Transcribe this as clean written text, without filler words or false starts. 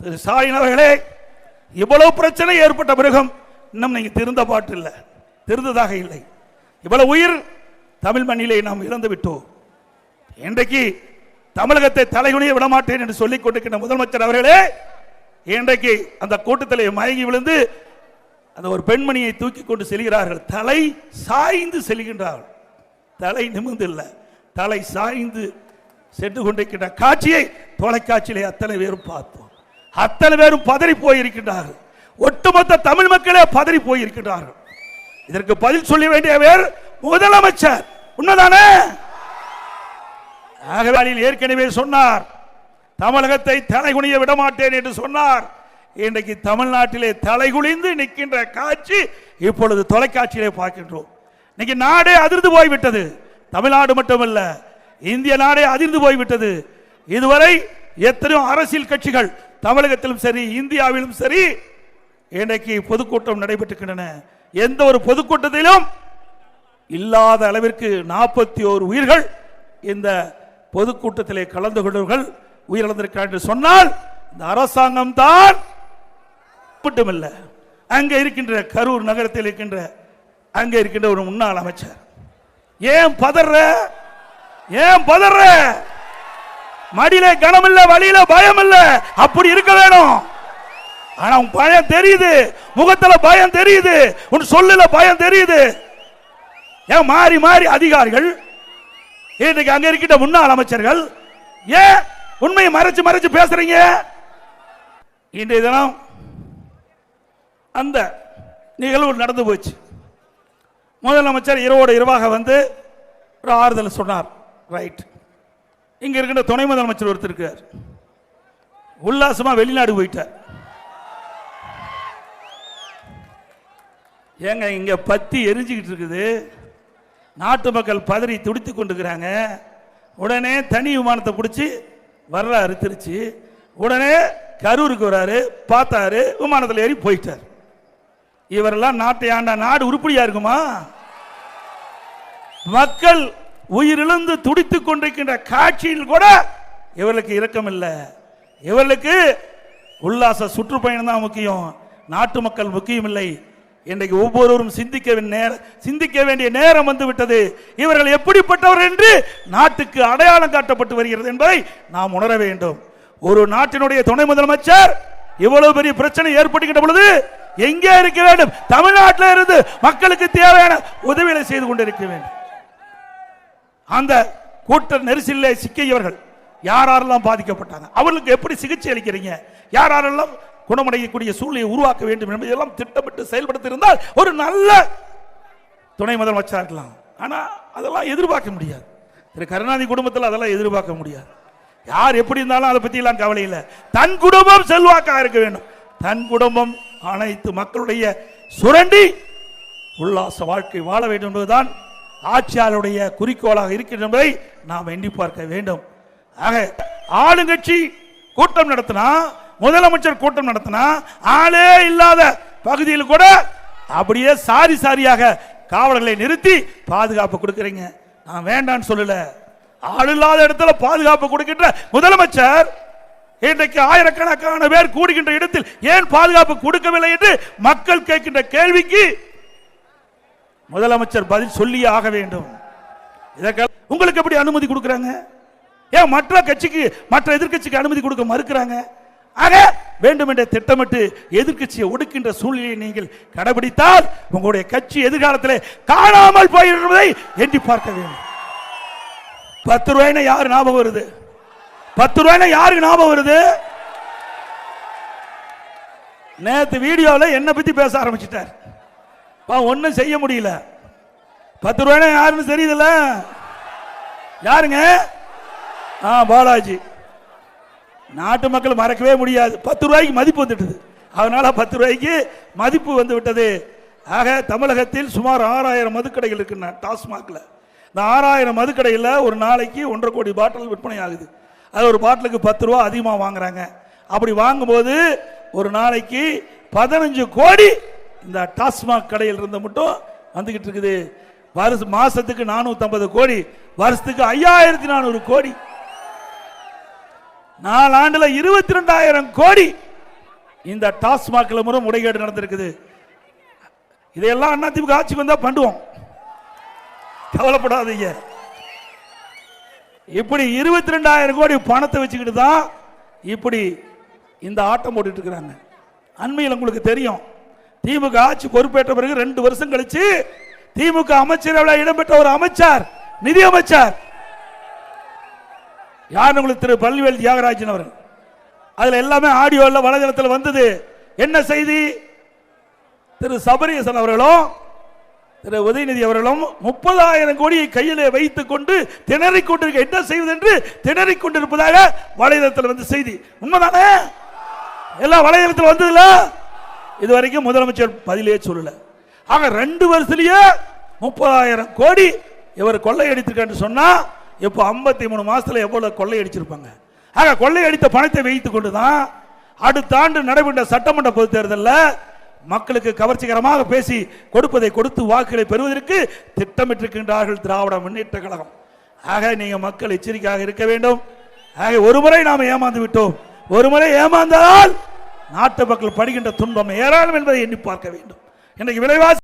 திரு ஸ்டாலின் அவர்களே, இவ்வளவு பிரச்சனை ஏற்பட்ட பிறகும் இன்னும் நீங்க திருந்த பாட்டு இல்லை, திருந்ததாக இல்லை. இவ்வளவு உயிர் தமிழ் மண்ணிலே நாம் இழந்து விட்டோம். இன்றைக்கு தமிழகத்தை தலைகுனிய விடமாட்டேன் என்று சொல்லிக் கொண்டிருக்கின்ற முதலமைச்சர் அவர்களே, இன்றைக்கு அந்த கூட்டத்திலே மயங்கி விழுந்து அந்த ஒரு பெண்மணியை தூக்கி கொண்டு செல்கிறார்கள். தலை சாய்ந்து செல்கின்றார்கள். தலை நிமிர்ந்து இல்லை, தலை சாய்ந்து சென்று கொண்டிருக்கின்ற காட்சியை தொலைக்காட்சியிலே அத்தனை பேரும் பார்த்தோம். அத்தனை பேரும் பதறி போயிருக்கின்றார்கள். ஒட்டுமொத்த தமிழ் மக்களே பதறி போயிருக்கின்றார்கள். இதற்கு பதில் சொல்ல வேண்டியவர் முதலமைச்சர். உண்மைதானே? ஏற்கனவே சொன்னார், தமிழகத்தை தலைகுனிய விடமாட்டேன் என்று சொன்னார். இன்றைக்கு தமிழ்நாட்டிலே தலைகுனிந்து நிற்கின்ற காட்சி இப்பொழுது தொலைக்காட்சியிலே பார்க்கின்றோம். இன்னைக்கு நாடே அதிர்ந்து போய்விட்டது. தமிழ்நாடு மட்டுமல்ல, இந்திய நாடே அதிர்ந்து போய்விட்டது. இதுவரை எத்தனையோ அரசியல் கட்சிகள் தமிழகத்திலும் சரி இந்தியாவிலும் சரி இன்றைக்கு பொதுக்கூட்டம் நடைபெற்றுகின்றன. எந்த ஒரு பொதுக்கூட்டத்திலும் இல்லாத அளவிற்கு 41 உயிர்கள் இந்த பொதுக்கூட்டத்திலே கலந்து கொண்டவர்கள் உயிரிழந்திருக்கிறார் என்று சொன்னால் இந்த அரசாங்கம் தான் மட்டுமல்ல, அங்கே இருக்கின்ற கரூர் நகரத்தில் இருக்கின்ற அங்கே இருக்கின்ற ஒரு முன்னாள் அமைச்சர். ஏன் பதற? ஏன் பதற? மடியில கனம் இல்ல, வழியில பயம் இல்ல. அப்படி இருக்க வேணும். ஆனா உன் பயம் தெரியுது, முகத்துல பயம் தெரியுது, உன் சொல்லுல பயம் தெரியுது. ஏன் மாறி மாறி அதிகாரிகள் இன்னைக்கு அங்க இருக்கின்ற முன்னாள் அமைச்சர்கள் ஏன் உண்மையை மறைச்சு மறைச்சு பேசுறீங்க? இன்றைய தினம் அந்த நிகழ்வு நடந்து போச்சு. முதலமைச்சர் இரவோடு இரவாக வந்து ஒரு ஆறுதல் சொன்னார். ரைட். இங்க இருக்கின்ற துணை முதலமைச்சர் ஒருத்தர் இருக்கார், உல்லாசமா வெளிநாடு போயிட்டார். ஏங்க இங்க பத்தி எரிஞ்சுக்கிட்டு இருக்குது, நாட்டு மக்கள் பதறி துடித்து கொண்டிருக்கிறாங்க. உடனே தனி விமானத்தை பிடிச்சி வர்றாரு திருச்சி. உடனே கரூருக்கு வர்றாரு, பார்த்தாரு, விமானத்தில் ஏறி போயிட்டார். இவரெல்லாம் நாட்டை ஆண்ட நாடு உருப்படியா இருக்குமா? மக்கள் உயிரிழந்து துடித்துக் கொண்டிருக்கின்ற காட்சியில் கூட இவர்களுக்கு இரக்கம் இல்லை. இவர்களுக்கு உல்லாச சுற்றுப்பயணம் தான் முக்கியம், நாட்டு மக்கள் முக்கியம் இல்லை. இன்றைக்கு ஒவ்வொருவரும் சிந்திக்க வேண்டிய நேரம் வந்து விட்டது. இவர்கள் எப்படிப்பட்டவர் என்று நாட்டுக்கு அடையாளம் காட்டப்பட்டு வருகிறது என்பதை நாம் உணர வேண்டும். ஒரு நாட்டினுடைய துணை முதலமைச்சர் இவ்வளவு பெரிய பிரச்சனை ஏற்படுகின்ற பொழுது எங்கே இருக்க வேண்டும்? தமிழ்நாட்டில் இருந்து மக்களுக்கு தேவையான உதவிகளை செய்து கொண்டிருக்க வேண்டும். அந்த கூட்ட நெரிசலில் சிக்கியவர்கள் யாரெல்லாம் பாதிக்கப்பட்டாங்க, அவர்களுக்கு எப்படி சிகிச்சை அளிக்கிறீங்க, யாரெல்லாம் குணமடையக்கூடிய சூழ்நிலையை உருவாக்க வேண்டும் என்பதெல்லாம் திட்டமிட்டு செயல்படுத்தி இருந்தால் ஒரு நல்ல துணை முதலமைச்சராக இருக்கலாம். ஆனா அதெல்லாம் எதிர்பார்க்க முடியாது. திரு கருணாநிதி குடும்பத்தில் அதெல்லாம் எதிர்பார்க்க முடியாது. யார் எப்படி இருந்தாலும் அதை பத்தி எல்லாம் கவலை இல்லை. தன் குடும்பம் செல்வாக்காக இருக்க வேண்டும். தன் குடும்பம் அனைத்து மக்களுடைய சுரண்டி உல்லாச வாழ்க்கை வாழ வேண்டும் என்பதுதான் ஆட்சியாளருடைய குறிக்கோளாக இருக்கின்ற என்பதை நாம் எண்ணி பார்க்க வேண்டும். ஆக ஆளுங்கட்சி கூட்டம் நடத்தினா, முதலமைச்சர் கூட்டம் நடத்தினா, ஆளே இல்லாத பகுதியில் கூட அப்படியே சாரி சாரியாக காவலர்களை நிறுத்தி பாதுகாப்பு கொடுக்கிறீங்க. நான் வேண்டான்னு சொல்லல. ஆள் இல்லாத இடத்துல பாதுகாப்பு கொடுக்கின்ற முதலமைச்சர் இன்றைக்கு ஆயிரக்கணக்கான பேர் கூடுகின்ற இடத்தில் ஏன் பாதுகாப்பு கொடுக்கவில்லை என்று மக்கள் கேட்கின்ற கேள்விக்கு முதலமைச்சர் பதில் சொல்லியே ஆக வேண்டும். உங்களுக்கு எப்படி அனுமதி கொடுக்கிறாங்க? ஏன் மற்ற கட்சிக்கு, மற்ற எதிர்கட்சிக்கு அனுமதி கொடுக்க மறுக்கிறாங்க? ஆக வேண்டும் என்ற திட்டமிட்டு எதிர்கட்சியை ஒடுக்கின்ற சூழ்நிலையை நீங்கள் கடைபிடித்தால் உங்களுடைய கட்சி எதிர்காலத்தில் காணாமல் போயிருப்பதை எண்ணி பார்க்க வேண்டும். 10 ரூபாய்னா யாரு ஞாபகம் வருது? 10 ரூபாய்னா யாருக்கு ஞாபகம் வருது? நேற்று வீடியோவில் என்ன பத்தி பேச ஆரம்பிச்சிட்டார். ஒன்னும் செய்ய முடியல. 10 ரூபாய்னா யாருன்னு தெரியுதுல்ல? யாருங்க? பாலாஜி. நாட்டு மக்கள் மறக்கவே முடியாது. 10 ரூபாய்க்கு மதிப்பு வந்துட்டது. அதனால 10 ரூபாய்க்கு மதிப்பு வந்து விட்டது. ஆக தமிழகத்தில் சுமார் 6000 மதுக்கடைகள் இருக்குன்னா டாஸ்மாக்ல. இந்த 6000 மதுக்கடையில் ஒரு நாளைக்கு 1.5 கோடி பாட்டில் விற்பனை ஆகுது. அது ஒரு பாட்டிலுக்கு 10 ரூபா அதிகமாக வாங்குறாங்க. அப்படி வாங்கும்போது ஒரு நாளைக்கு 15 கோடி இந்த டாஸ்மாக் கடையில் இருந்து மட்டும் வந்துகிட்டு இருக்குது. மாசத்துக்கு 450 கோடி, வருஷத்துக்கு 5400 கோடி, 4 ஆண்டுல 22,000 கோடி இந்த டாஸ்மாக்ல முறை முறைகேடு நடந்திருக்குது. இதையெல்லாம் அதிமுக ஆட்சிக்கு வந்தா பண்ணுவோம், கவலைப்படாதீங்க. இப்படி 22,000 கோடி பணத்தை வச்சுக்கிட்டு தான் இப்படி இந்த ஆட்டம் போட்டுட்டு இருக்கிறாங்க. அண்மையில் உங்களுக்கு தெரியும், திமுக ஆட்சி பொறுப்பேற்ற பிறகு 2 வருஷம் கழிச்சு திமுக அமைச்சரவையில் இடம்பெற்ற ஒரு அமைச்சர், நிதி அமைச்சர் யார் உங்களுக்கு, திரு பள்ளிவேல் தியாகராஜன் அவர்கள். அதுல எல்லாமே ஆடியோல வலைதளத்தில் வந்தது. என்ன செய்தி? திரு சபரீசன் அவர்களும் திரு உதயநிதி அவர்களும் 30,000 கோடியை கையிலே வைத்துக் கொண்டு திணறிக் கொண்டிருக்க, என்ன செய்வது என்று திணறிக் கொண்டிருப்பதாக வலைதளத்தில் வந்து செய்தி. உண்மைதானே? எல்லாம் வலைதளத்தில் வந்ததுல இதுவரைக்கும் முதலமைச்சர் பதிலே சொல்லல. ஆக 2 வருஷத்திலேயே 30,000 கோடி இவர் கொள்ளையடித்திருக்கான்னு சொன்னா இப்போ 53 மாசத்துல எவ்வளவு கொள்ளையடிச்சிருப்பாங்க. ஆக கொள்ளையடித்த பணத்தை வைத்துக் கொண்டுதான் அடுத்த ஆண்டு நடைபெற்ற சட்டமன்ற பொதுத் தேர்தலில் மக்களுக்கு கவர்ச்சிகரமாக பேசி கொடுப்பதை கொடுத்து வாக்குகளை பெறுவதற்கு திட்டமிட்டிருக்கின்றார்கள் திராவிட முன்னேற்ற கழகம். ஆக நீங்க மக்கள் எச்சரிக்கையாக இருக்க வேண்டும். ஆக ஒருமுறை நாம் ஏமாந்து விட்டோம், ஒருமுறை ஏமாந்தால் நாட்டு மக்கள் படுகின்ற துன்பம் ஏராளம் என்பதை எண்ணி பார்க்க வேண்டும். இன்னைக்கு விலைவாசி